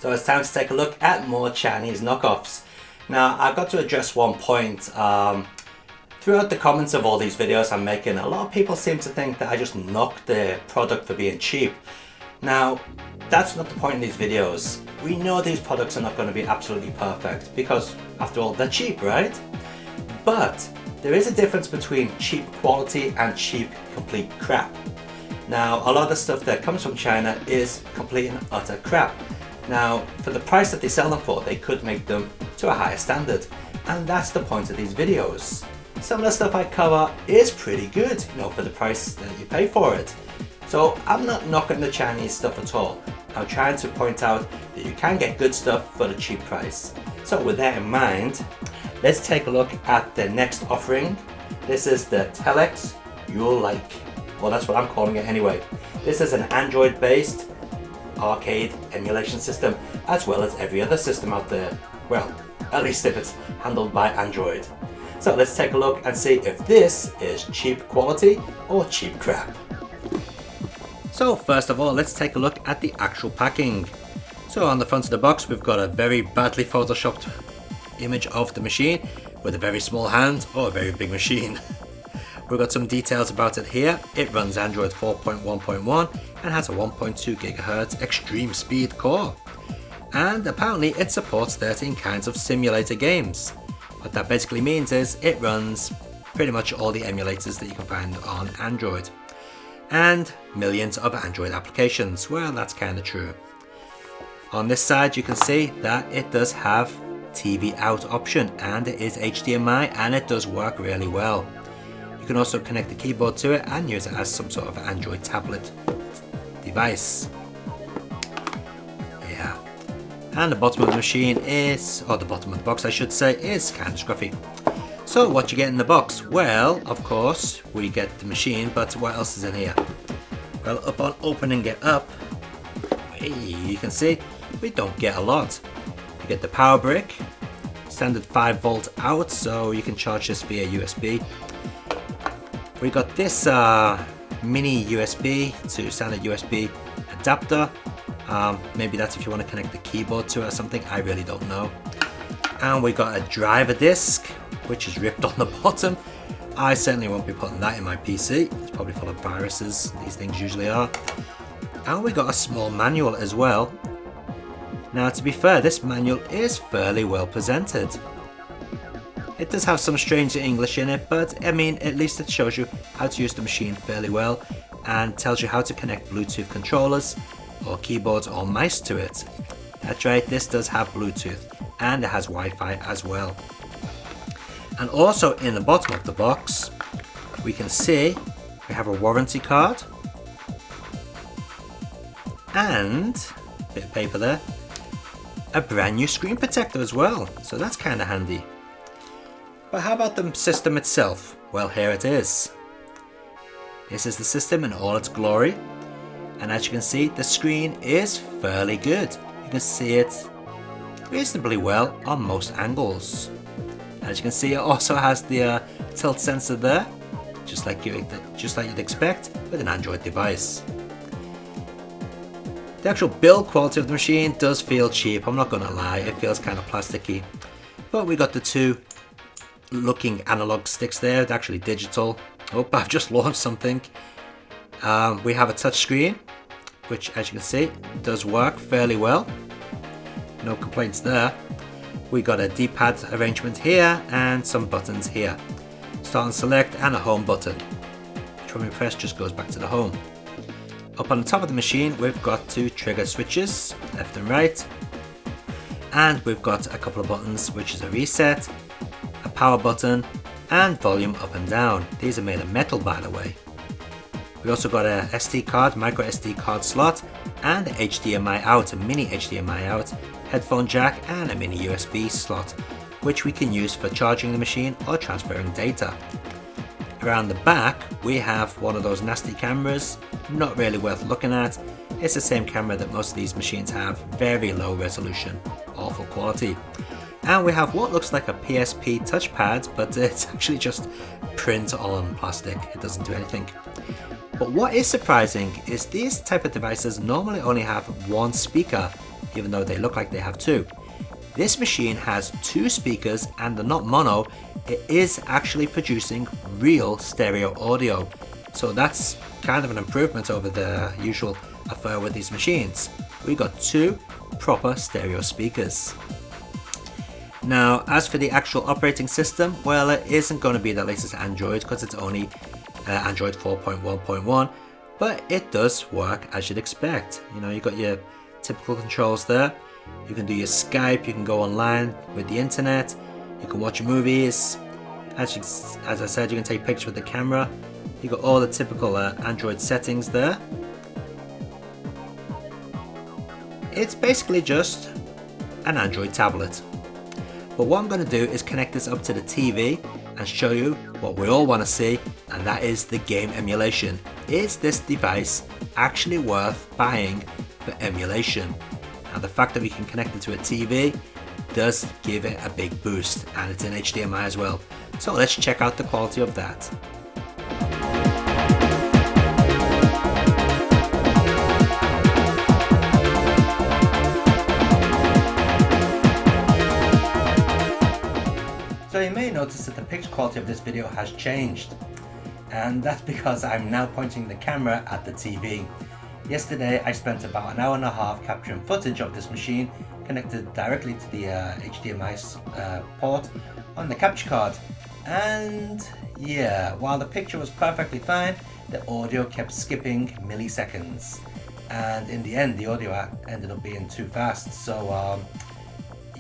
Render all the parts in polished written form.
So it's time to take a look at more Chinese knockoffs. Now I've got to address one point. Throughout the comments of all these videos I'm making, a lot of people seem to think that I just knock the product for being cheap. Now that's not the point in these videos. We know these products are not going to be absolutely perfect because after all they're cheap, right? But there is a difference between cheap quality and cheap complete crap. Now a lot of the stuff that comes from China is complete and utter crap. Now, for the price that they sell them for, they could make them to a higher standard. And that's the point of these videos. Some of the stuff I cover is pretty good, for the price that you pay for it. So I'm not knocking the Chinese stuff at all. I'm trying to point out that you can get good stuff for the cheap price. So with that in mind, let's take a look at the next offering. This is the Tlex Ulike. Well, that's what I'm calling it anyway. This is an Android-based arcade emulation system, as well as every other system out there. Well, at least if it's handled by Android. So let's take a look and see if this is cheap quality or cheap crap. So first of all, let's take a look at the actual packing. So on the front of the box, we've got a very badly photoshopped image of the machine with a very small hand or a very big machine. We've got some details about it here. It runs Android 4.1.1 and has a 1.2 GHz extreme speed core. And apparently it supports 13 kinds of simulator games. What that basically means is it runs pretty much all the emulators that you can find on Android. And millions of Android applications. Well, that's kind of true. On this side you can see that it does have TV out option and it is HDMI and it does work really well. You can also connect the keyboard to it and use it as some sort of Android tablet device. Yeah. And the bottom of the machine is, or the bottom of the box I should say, is kind of scruffy. So what you get in the box? Well, of course, we get the machine, but what else is in here? Well, upon opening it up, you can see we don't get a lot. You get the power brick, standard 5-volt out, so you can charge this via USB. We got this mini USB to standard USB adapter. Maybe that's if you want to connect the keyboard to it or something, I really don't know. And we got a driver disc, which is ripped on the bottom. I certainly won't be putting that in my PC. It's probably full of viruses, these things usually are. And we got a small manual as well. Now to be fair, this manual is fairly well presented. It does have some strange English in it, but I mean, at least it shows you how to use the machine fairly well and tells you how to connect Bluetooth controllers or keyboards or mice to it. That's right, this does have Bluetooth and it has Wi-Fi as well. And also in the bottom of the box, we can see we have a warranty card and a bit of paper there, a brand new screen protector as well, so that's kind of handy. But how about the system itself? Well, here it is. This is the system in all its glory. And as you can see, the screen is fairly good. You can see it reasonably well on most angles. As you can see, it also has the tilt sensor there, just like you'd expect with an Android device. The actual build quality of the machine does feel cheap, I'm not going to lie, it feels kind of plasticky. But we got the two looking analog sticks there, it's actually digital. Oh, I've just launched something. We have a touch screen, which as you can see does work fairly well. No complaints there. We got a D-pad arrangement here and some buttons here. Start and select and a home button. Which when we press just goes back to the home. Up on the top of the machine we've got two trigger switches, left and right. And we've got a couple of buttons, which is a reset, a power button and volume up and down. These are made of metal, by the way. We also got a SD card, micro SD card slot and a HDMI out, a mini HDMI out, headphone jack and a mini USB slot, which we can use for charging the machine or transferring data. Around the back we have one of those nasty cameras, not really worth looking at. It's the same camera that most of these machines have, very low resolution, awful quality. And we have what looks like a Psp Touchpad, but it's actually just print on plastic, it doesn't do anything. But what is surprising is these type of devices normally only have one speaker even though they look like they have two. This machine has two speakers and they're not mono. It is actually producing real stereo audio. So that's kind of an improvement over the usual affair with these machines. We got two proper stereo speakers. Now, as for the actual operating system, well, it isn't going to be the latest Android because it's only Android 4.1.1, but it does work as you'd expect. You know, you've got your typical controls there. You can do your Skype, you can go online with the internet, you can watch movies. As I said, you can take pictures with the camera. You've got all the typical Android settings there. It's basically just an Android tablet. But what I'm going to do is connect this up to the TV and show you what we all want to see, and that is the game emulation. Is this device actually worth buying for emulation? And the fact that we can connect it to a TV does give it a big boost, and it's in HDMI as well. So let's check out the quality of that. So you may notice that the picture quality of this video has changed, and that's because I'm now pointing the camera at the TV. Yesterday I spent about an hour and a half capturing footage of this machine connected directly to the HDMI port on the capture card, and yeah, while the picture was perfectly fine, the audio kept skipping milliseconds, and in the end the audio ended up being too fast. So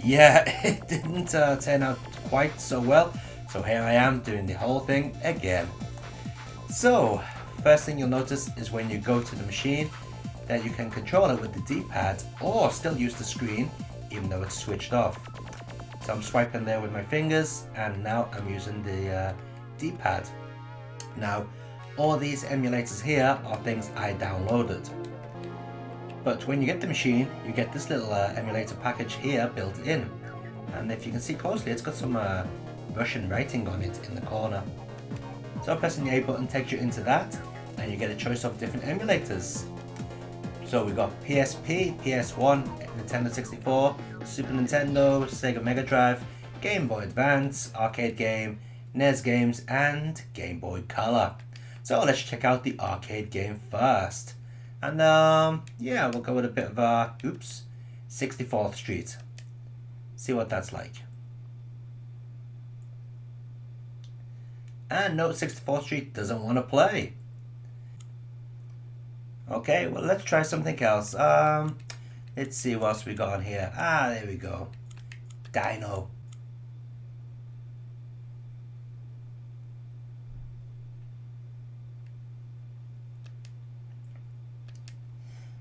yeah, it didn't turn out quite so well, so here I am doing the whole thing again. So first thing you'll notice is when you go to the machine that you can control it with the D-pad or still use the screen even though it's switched off. So I'm swiping there with my fingers, and now I'm using the D-pad. Now all these emulators here are things I downloaded. But when you get the machine, you get this little emulator package here built in. And if you can see closely, it's got some Russian writing on it in the corner. So pressing the A button takes you into that, and you get a choice of different emulators. So we've got PSP, PS1, Nintendo 64, Super Nintendo, Sega Megadrive, Game Boy Advance, arcade game, NES games, and Game Boy Color. So let's check out the arcade game first. And yeah, we'll go with a bit of 64th Street. See what that's like. And no, 64th Street doesn't want to play. Okay, well let's try something else. Let's see what else we got on here. There we go. Dino.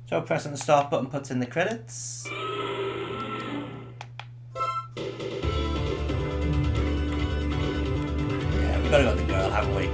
So pressing the start button puts in the credits. Yeah, we gotta go with the girl, haven't we?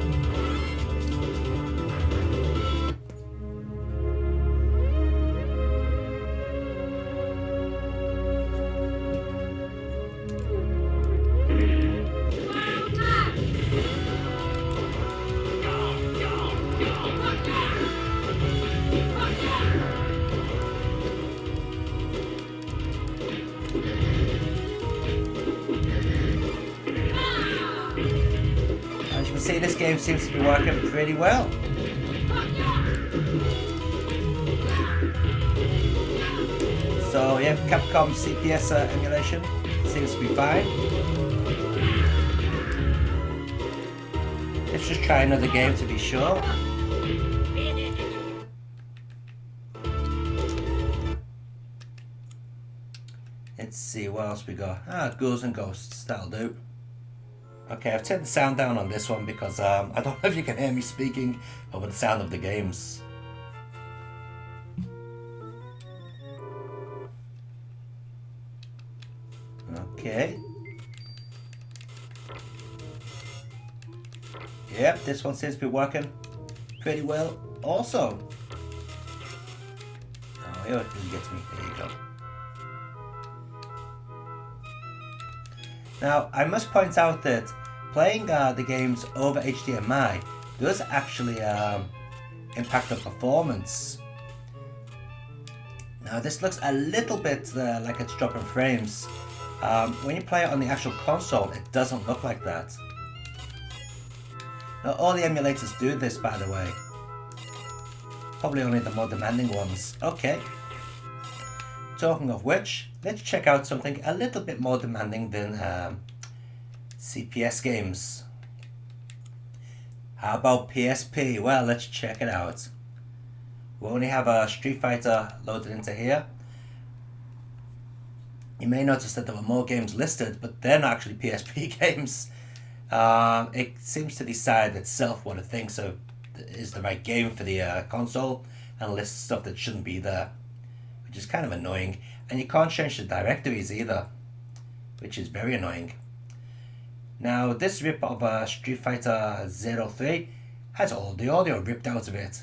See, this game seems to be working pretty well. So yeah, Capcom CPS emulation seems to be fine. Let's just try another game to be sure. Let's see what else we got. Ghouls and Ghosts, that'll do. Okay, I've turned the sound down on this one because I don't know if you can hear me speaking over the sound of the games. Okay. Yep, this one seems to be working pretty well also. Oh, here it gets me. There you go. Now, I must point out that playing the games over HDMI does actually impact the performance. Now, Now this looks a little bit like it's dropping frames. When you play it on the actual console, it doesn't look like that. Now all the emulators do this, by the way. Probably only the more demanding ones. Okay. Talking of which, let's check out something a little bit more demanding than CPS games. How about PSP? Well, let's check it out. We only have a Street Fighter loaded into here. You may notice that there were more games listed, but they're not actually PSP games. It seems to decide itself what it thinks is the right game for the console and lists stuff that shouldn't be there, which is kind of annoying. And you can't change the directories either, which is very annoying. Now this rip of Street Fighter 03 has all the audio ripped out of it.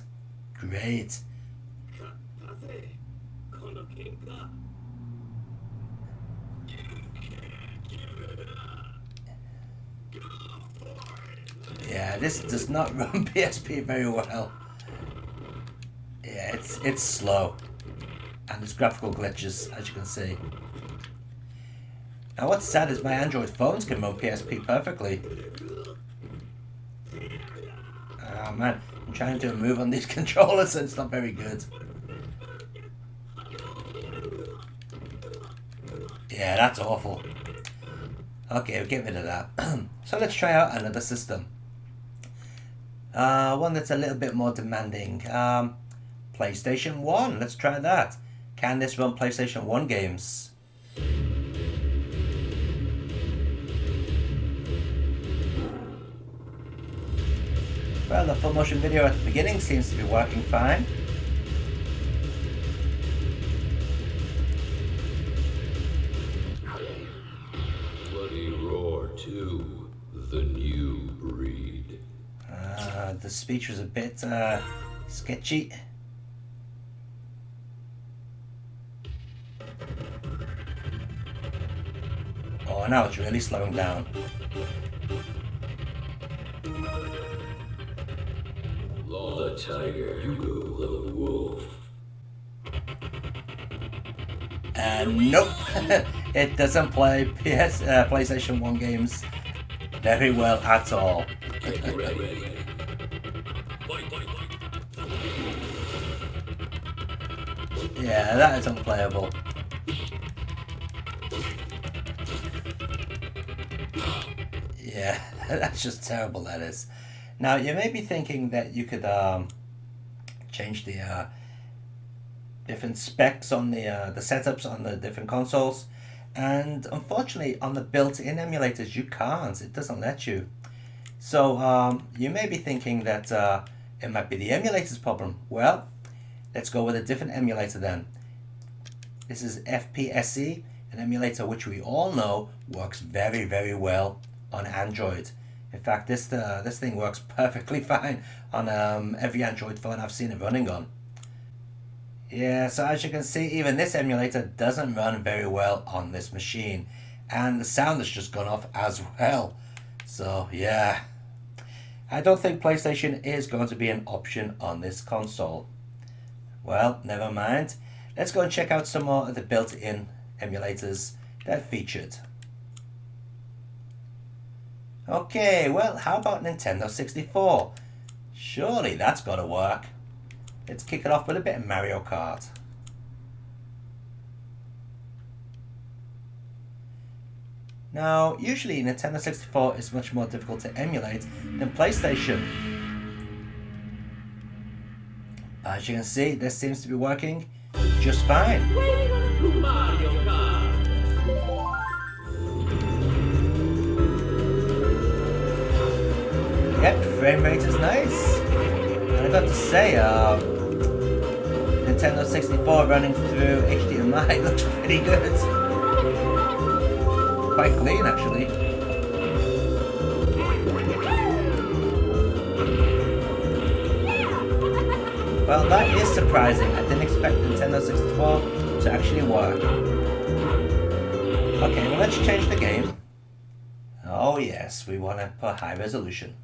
Great. Yeah, this does not run PSP very well. Yeah, it's slow. And there's graphical glitches, as you can see. Now what's sad is my Android phones can run PSP perfectly. Oh man, I'm trying to do a move on these controllers and it's not very good. Yeah, that's awful. Okay, we'll get rid of that. So let's try out another system. One that's a little bit more demanding. PlayStation 1, let's try that. Can this run PlayStation 1 games? Well, the full motion video at the beginning seems to be working fine. Bloody Roar 2, the new breed. The speech was a bit sketchy. Oh, now it's really slowing down. The tiger, you go the wolf. Nope, it doesn't play PlayStation 1 games very well at all. Get ready. Yeah, that is unplayable. Yeah, that's just terrible, that is. Now, you may be thinking that you could change the different specs on the setups on the different consoles, and unfortunately on the built-in emulators you can't. It doesn't let you. So you may be thinking that it might be the emulator's problem. Well, let's go with a different emulator then. This is Psp, an emulator which we all know works very, very well on Android. In fact, this thing works perfectly fine on every Android phone I've seen it running on. Yeah, so as you can see, even this emulator doesn't run very well on this machine. And the sound has just gone off as well. So, yeah. I don't think PlayStation is going to be an option on this console. Well, never mind. Let's go and check out some more of the built-in emulators that are featured. Okay, well, how about Nintendo 64? Surely that's got to work. Let's kick it off with a bit of Mario Kart. Now, usually Nintendo 64 is much more difficult to emulate than PlayStation. As you can see, this seems to be working just fine. Yep, frame rate is nice. And I got to say, Nintendo 64 running through HDMI looks pretty good. Quite clean, actually. Well, that is surprising. I didn't expect Nintendo 64 to actually work. Okay, well, let's change the game. Oh yes, we want to put high resolution.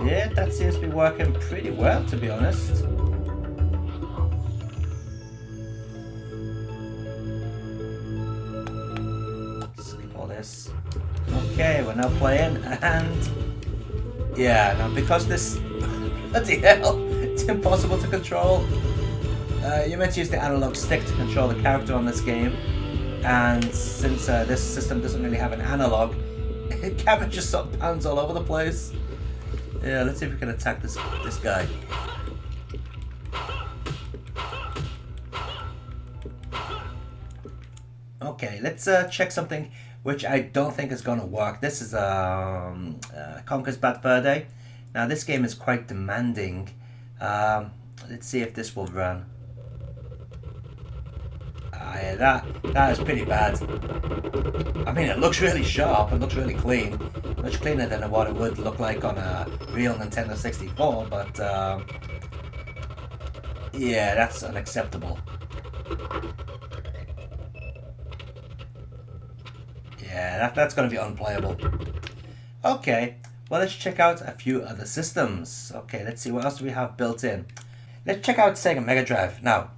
Yeah, that seems to be working pretty well, to be honest. Sleep all this. Okay, we're now playing, and yeah, now because this bloody hell, it's impossible to control. You're meant to use the analog stick to control the character on this game, and since this system doesn't really have an analog, the camera just sort of pans all over the place. Yeah, let's see if we can attack this guy. Okay, let's check something which I don't think is going to work. This is Conker's Bad Fur Day. Now this game is quite demanding. Let's see if this will run. Yeah, that is pretty bad. I mean, it looks really sharp, it looks really clean. Much cleaner than what it would look like on a real Nintendo 64, but yeah, that's unacceptable. Yeah, that's going to be unplayable. Okay, well, let's check out a few other systems. Okay, let's see what else do we have built in. Let's check out Sega Megadrive. Now,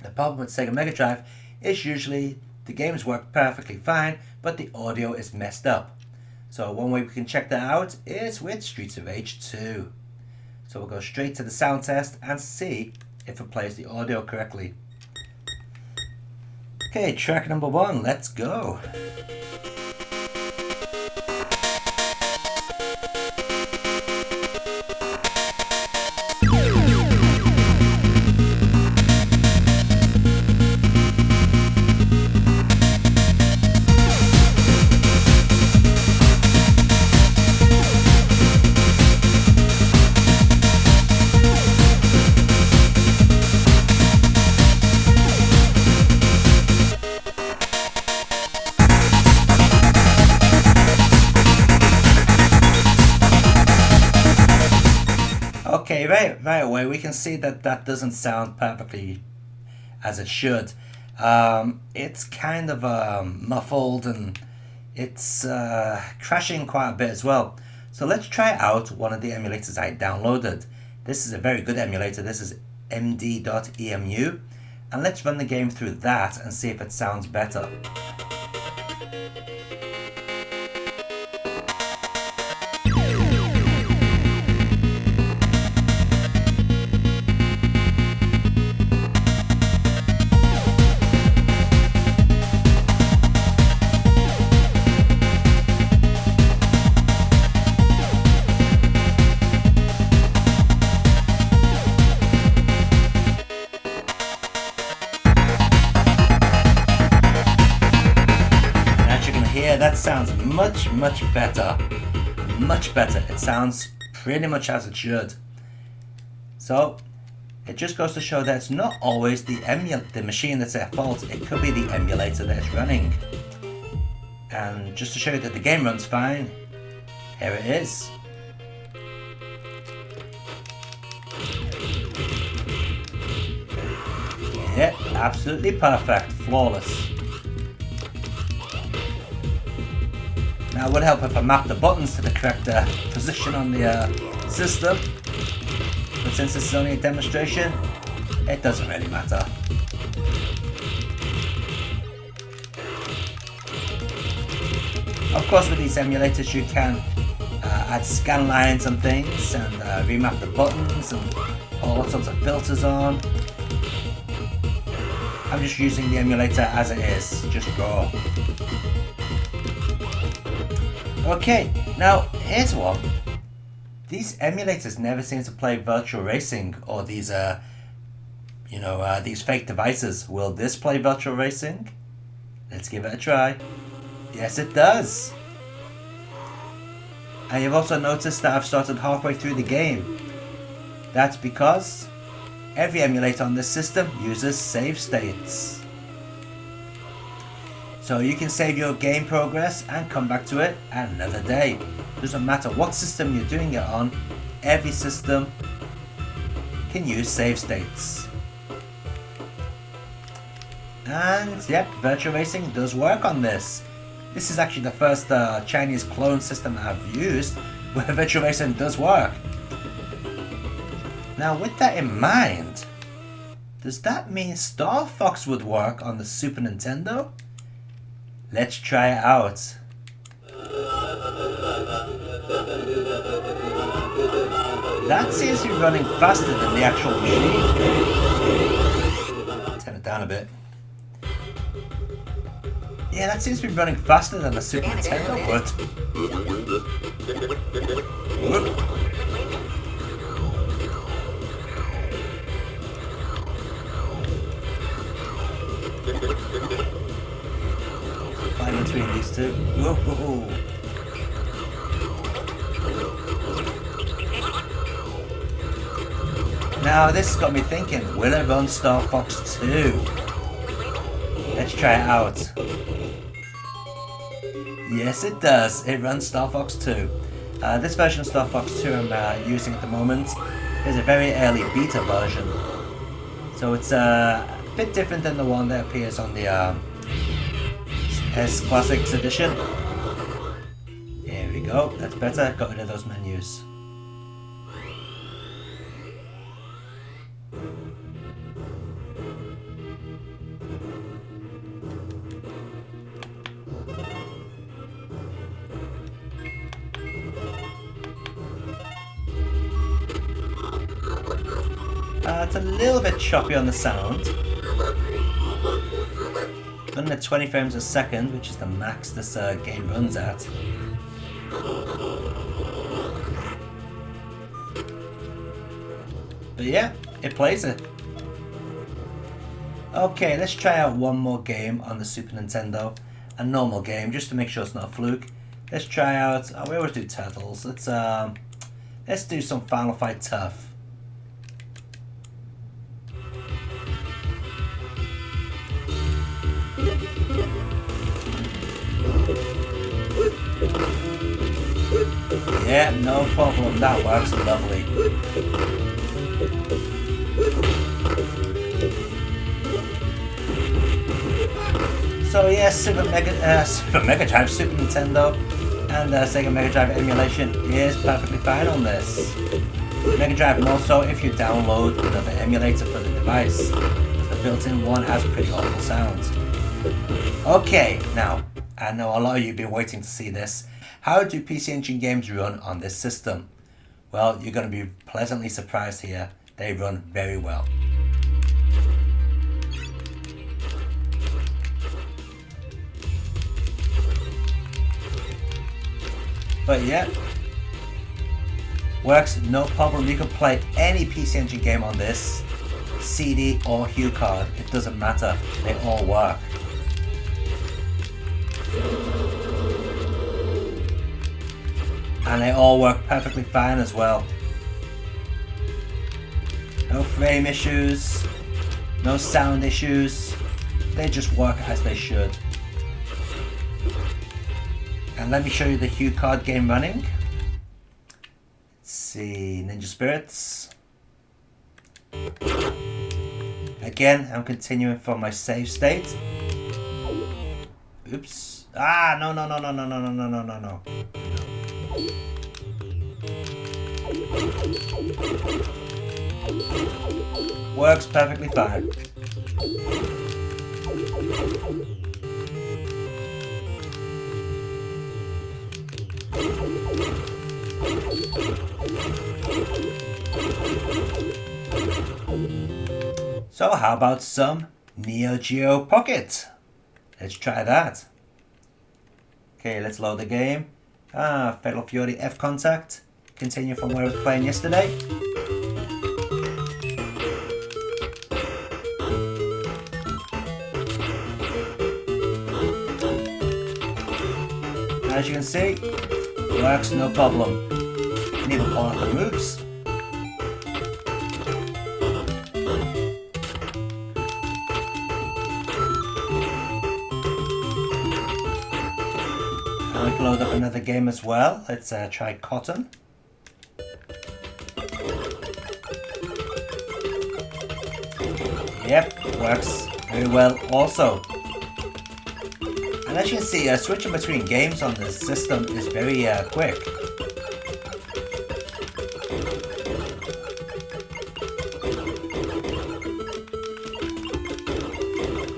the problem with Sega Megadrive is usually the games work perfectly fine, but the audio is messed up. So one way we can check that out is with Streets of Rage 2. So we'll go straight to the sound test and see if it plays the audio correctly. Okay, track number 1, let's go. Okay, right away we can see that doesn't sound perfectly as it should. It's kind of muffled, and it's crashing quite a bit as well. So let's try out one of the emulators I downloaded. This is a very good emulator. This is md.emu, and let's run the game through that and see if it sounds better. Yeah, that sounds much better. Much better. It sounds pretty much as it should. So it just goes to show that it's not always the machine that's at fault. It could be the emulator that it's running. And just to show you that the game runs fine, here it is. Yep, absolutely perfect, flawless. Now it would help if I mapped the buttons to the correct position on the system, but since this is only a demonstration, it doesn't really matter. Of course, with these emulators you can add scan lines and things, and remap the buttons and all sorts of filters on. I'm just using the emulator as it is, just raw. Okay, now here's one. These emulators never seem to play virtual racing or these, these fake devices. Will this play virtual racing? Let's give it a try. Yes, it does. And you've also noticed that I've started halfway through the game. That's because every emulator on this system uses save states. So you can save your game progress and come back to it another day. Doesn't matter what system you're doing it on, every system can use save states. And yep, virtual racing does work on this. This is actually the first Chinese clone system I've used, where virtual racing does work. Now with that in mind, does that mean Star Fox would work on the Super Nintendo? Let's try it out. That seems to be running faster than the actual machine. Turn it down a bit. Yeah, that seems to be running faster than the Super Nintendo would. Whoop. Fight between these two. Whoa. Now this has got me thinking, will it run Star Fox 2? Let's try it out. Yes it does, it runs Star Fox 2. This version of Star Fox 2 I'm using at the moment is a very early beta version. So it's a bit different than the one that appears on the S Classics edition. Here we go, that's better, got rid of those menus. It's a little bit choppy on the sound. Running at 20 frames a second, which is the max this game runs at. But yeah, it plays it. Okay, let's try out one more game on the Super Nintendo. A normal game, just to make sure it's not a fluke. Let's try out, we always do Turtles. Let's do some Final Fight Tough. Yeah, no problem, that works lovely. So yeah, Super Megadrive, Super Nintendo and Sega Megadrive emulation is perfectly fine on this. Megadrive more so if you download another emulator for the device. The built-in one has pretty awful sounds. Okay, now, I know a lot of you have been waiting to see this. How do PC Engine games run on this system? Well, you're going to be pleasantly surprised here. They run very well. But yeah, works no problem. You can play any PC Engine game on this, CD or Hue card. It doesn't matter. They all work. And they all work perfectly fine as well. No frame issues, no sound issues. They just work as they should. And let me show you the Hue card game running. Let's see, Ninja Spirits. Again, I'm continuing from my save state. Oops. Ah, no. Works perfectly fine. So how about some Neo Geo Pocket? Let's try that. Okay, let's load the game. Fatal Fury F Contact. Continue from where I was playing yesterday. As you can see, works no problem. You can even pull out the moves. And we can load up another game as well. Let's try Cotton. Yep, works very well also. And as you can see, switching between games on this system is very quick.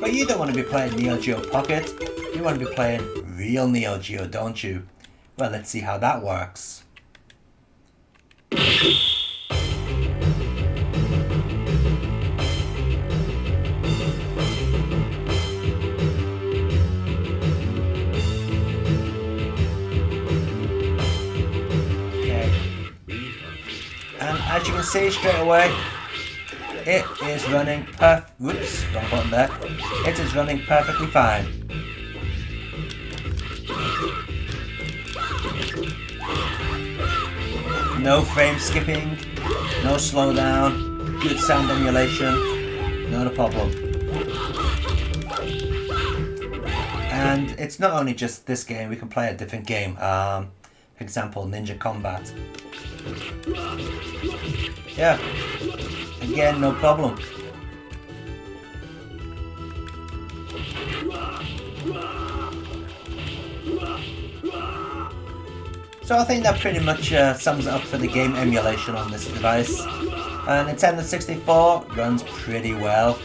But you don't want to be playing Neo Geo Pocket, you want to be playing real Neo Geo, don't you? Well, let's see how that works. As you can see straight away, it is running whoops, wrong button there. It is running perfectly fine. No frame skipping, no slowdown, good sound emulation, not a problem. And it's not only just this game, we can play a different game. For example, Ninja Combat. Yeah, again, no problem. So I think that pretty much sums it up for the game emulation on this device. Nintendo 64 runs pretty well.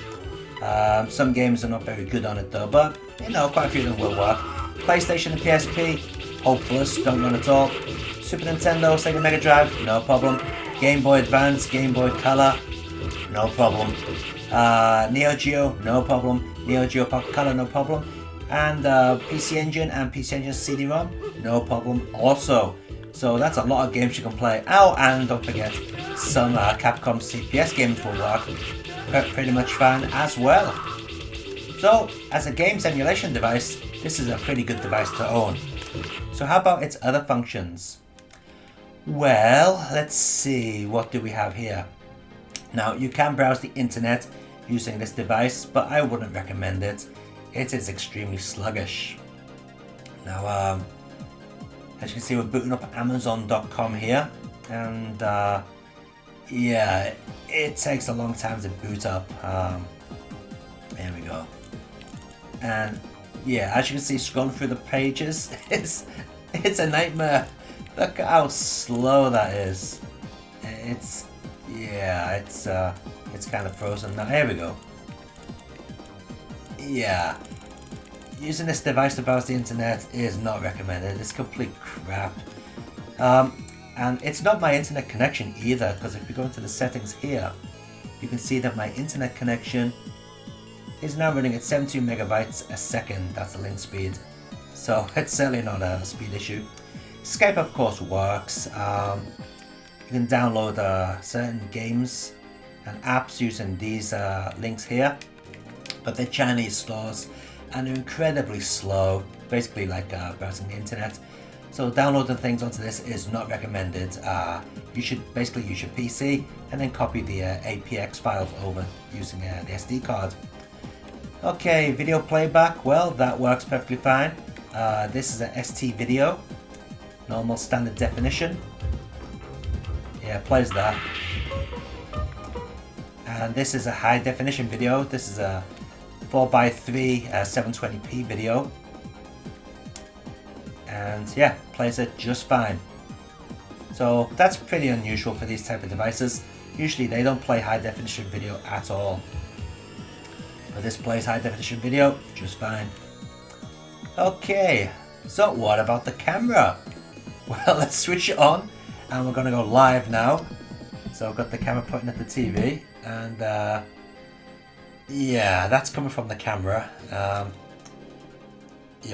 Some games are not very good on it though, but you know, quite a few of them will work. PlayStation and PSP, hopeless, don't run at all. Super Nintendo, Sega Megadrive, no problem. Game Boy Advance, Game Boy Color, no problem. Neo Geo, no problem. Neo Geo Pocket Color, no problem. And PC Engine and PC Engine CD-ROM, no problem also. So that's a lot of games you can play. Oh, and don't forget, some Capcom CPS games will work pretty much fine as well. So, as a games emulation device, this is a pretty good device to own. So how about its other functions? Well, let's see, what do we have here? Now, you can browse the internet using this device, but I wouldn't recommend it. It is extremely sluggish. Now, as you can see, we're booting up Amazon.com here, and yeah, it takes a long time to boot up. There we go. And yeah, as you can see, scrolling through the pages, it's a nightmare. Look at how slow that is. It's kind of frozen now. Here we go. Yeah, using this device to browse the internet is not recommended. It's complete crap. And it's not my internet connection either, because if you go into the settings here, you can see that my internet connection is now running at 72 megabytes a second. That's the link speed. So it's certainly not a speed issue. Skype of course works. You can download certain games and apps using these links here, but they're Chinese stores and they're incredibly slow, basically like browsing the internet. So downloading things onto this is not recommended. You should basically use your PC and then copy the APX files over using the SD card. Okay, video playback, well, that works perfectly fine. This is a ST video, normal standard definition. Yeah, plays that. And this is a high definition video. This is a 4:3 720p video. And yeah, plays it just fine. So that's pretty unusual for these type of devices. Usually they don't play high definition video at all. But this plays high definition video just fine. Okay, so what about the camera? Well, let's switch it on and we're going to go live now. So I've got the camera pointing at the TV and yeah, that's coming from the camera. Yeah,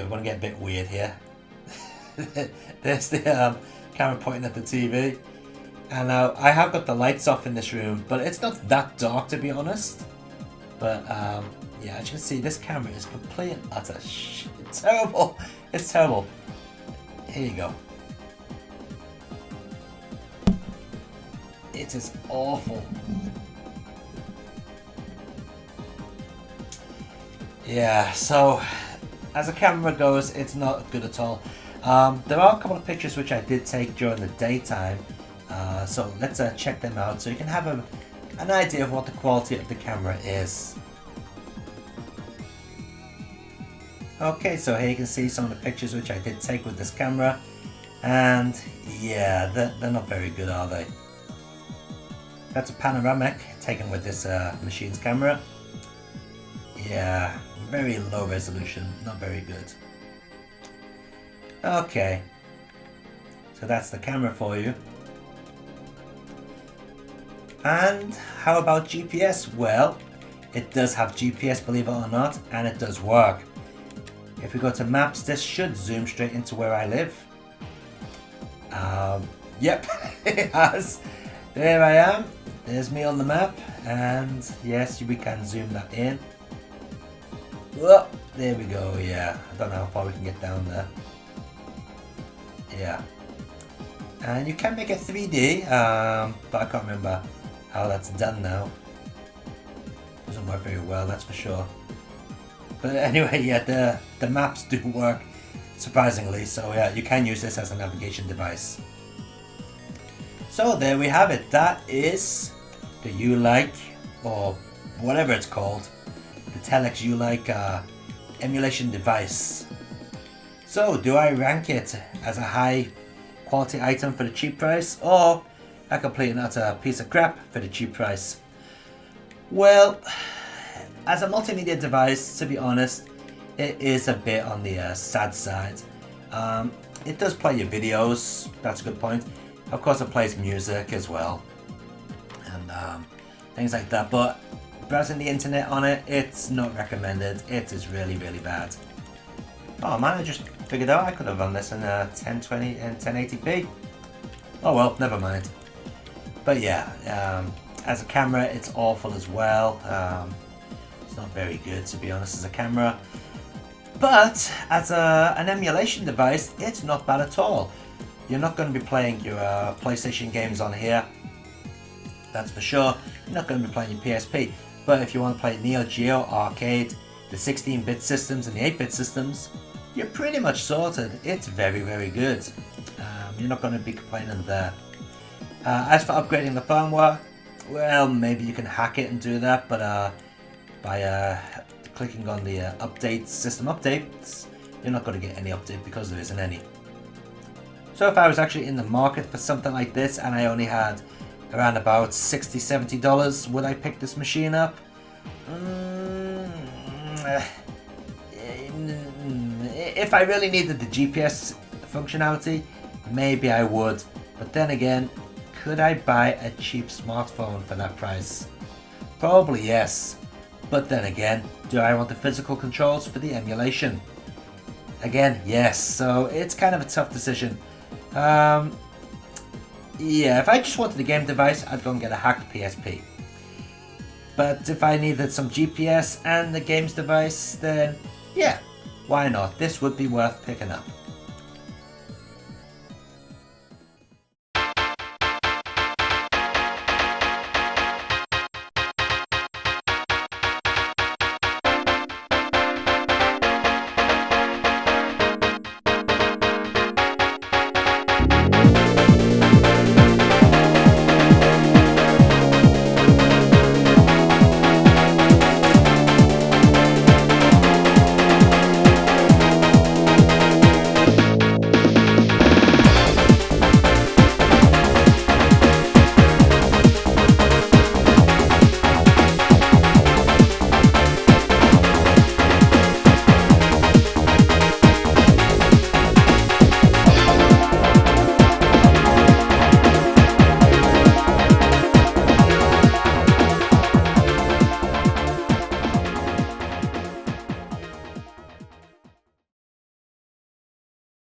we're going to get a bit weird here. There's the camera pointing at the TV, and now I have got the lights off in this room, but it's not that dark to be honest. But yeah, as you can see, this camera is complete and utter terrible. It's terrible. Here you go. It is awful. Yeah, so as a camera goes, it's not good at all. There are a couple of pictures which I did take during the daytime, so let's check them out so you can have an idea of what the quality of the camera is. Okay, so here you can see some of the pictures which I did take with this camera, and yeah, they're not very good, are they? That's a panoramic taken with this machine's camera. Yeah, very low resolution, not very good. Okay, so that's the camera for you. And how about GPS? Well, it does have GPS, believe it or not, and it does work. If we go to maps, this should zoom straight into where I live. Yep, it has. There I am. There's me on the map, and yes, we can zoom that in. Whoa, there we go. Yeah, I don't know how far we can get down there. Yeah, and you can make it 3D, but I can't remember how that's done now. Doesn't work very well, that's for sure. But anyway, yeah, the maps do work, surprisingly. So yeah, you can use this as a navigation device. So there we have it. That is the Ulike, or whatever it's called, the Telex Ulike emulation device. So do I rank it as a high quality item for the cheap price, or a complete and utter piece of crap for the cheap price? Well, as a multimedia device, to be honest, it is a bit on the sad side. It does play your videos, that's a good point. Of course, it plays music as well, and things like that. But browsing the internet on it, it's not recommended. It is really, really bad. Oh man, I just figured out I could have run this in 1020 and 1080p. Oh well, never mind. But yeah, as a camera, it's awful as well. It's not very good, to be honest, as a camera. But as an emulation device, it's not bad at all. You're not going to be playing your PlayStation games on here, that's for sure. You're not going to be playing your PSP. But if you want to play Neo Geo, Arcade, the 16-bit systems and the 8-bit systems, you're pretty much sorted. It's very, very good. You're not going to be complaining there. As for upgrading the firmware, well, maybe you can hack it and do that, but by clicking on the system updates, you're not going to get any update because there isn't any. So if I was actually in the market for something like this and I only had around about $60–70, would I pick this machine up? If I really needed the GPS functionality, maybe I would. But then again, could I buy a cheap smartphone for that price? Probably yes. But then again, do I want the physical controls for the emulation? Again, yes. So it's kind of a tough decision. Yeah, if I just wanted a game device, I'd go and get a hacked PSP. But if I needed some GPS and the games device, then yeah, why not? This would be worth picking up.